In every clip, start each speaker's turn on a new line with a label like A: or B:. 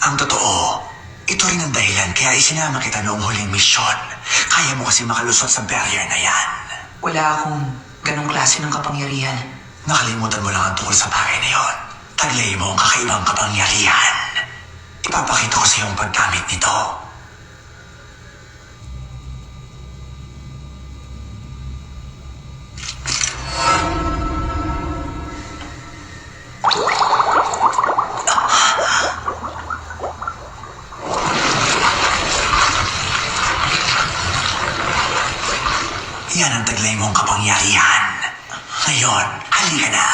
A: Ang totoo, ito rin ang dahilan kaya isinama kita noong huling misyon. Kaya mo kasi makalusot sa barrier na yan.
B: Wala akong ganong klase ng kapangyarihan.
A: Nakalimutan mo lang ang tungkol sa bagay na yon. Taglay mo ang kakaibang kapangyarihan. Ipapakita ko sa iyong paggamit nito. Yan ang taglay mong kapangyarihan. Ngayon, halika na.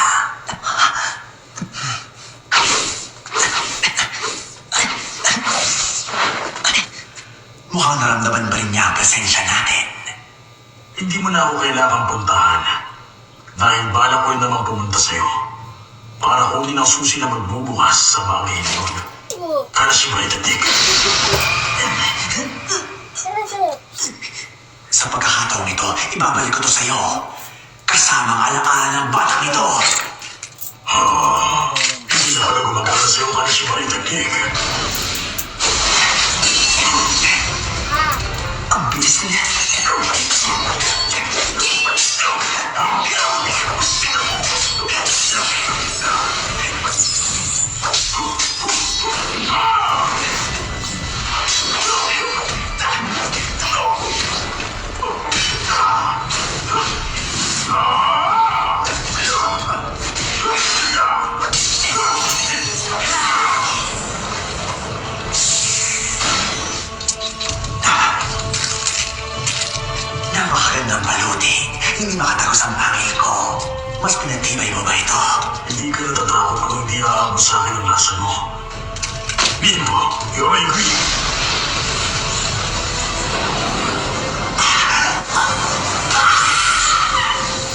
A: Mukhang naramdaman ba rin niya ang presensya natin?
C: Hindi mo na ako kailangang puntahan. Dahil balak ko rin namang pumunta sa'yo. Para kunin ang susi na magbubukas sa bagay na yun. Para si Maitadik.
A: Sa pagkakataong ito, ibabalik ko to sa'yo. Kasama ang alaala ng batang ito.
C: Hindi na pala gumagana sa'yo para si Maitadik.
A: Ang bilis niya. Napakagandang baluti. Hindi makatagos ang pangil ko. Mas pinatibay mo ba ito?
C: Hindi ka natatakot kung hindi aabot sa akin ang lasa mo. Bimbo, you're my queen.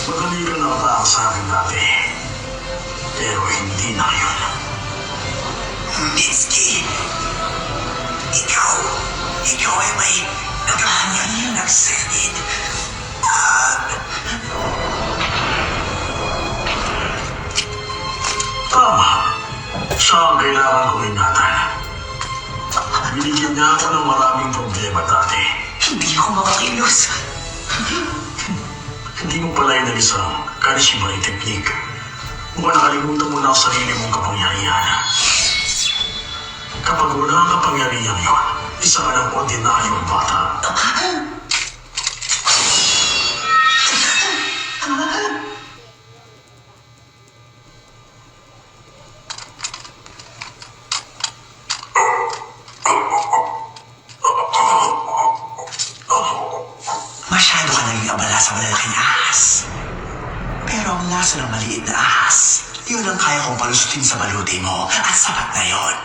C: Madali ka nakatakot sa akin dati. Pero hindi na yun.
A: Mitsuki, ikaw ay may nagkahanyan ng senit.
C: Tama. Siya ang kailangan kong ingatan. Binigyan niya ako ng maraming problema dati.
B: Hindi ako makakilos.
C: Hindi mo pala inalis ang Karishimai technique. Mukhang nakalimutan mo na ang sarili mong kapangyarihan. Kapag wala ang kapangyarihan yun, isa ka ng ordinaryong bata.
A: Masyado ka naging abala sa malalaking ahas. Pero ang lasa ng maliit na ahas, yun ang kaya kong palusutin sa baluti mo at sapat na yun.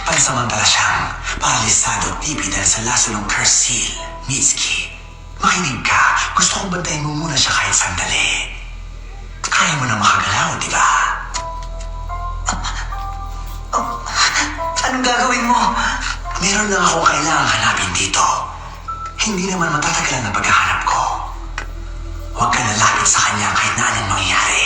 A: Pansamantala siyang paralisado at tipi dahil sa laso ng curse seal, Mitsuki. Makinig ka, gusto kong bantayin mo muna siya kahit sandali. Kaya mo na makagalaw, di ba?
B: Anong gagawin mo?
A: Meron lang akong kailangang hanapin dito. Hindi naman matatagalan ang paghahanap ko. Huwag ka nalapit sa kanya kahit na anong mangyari.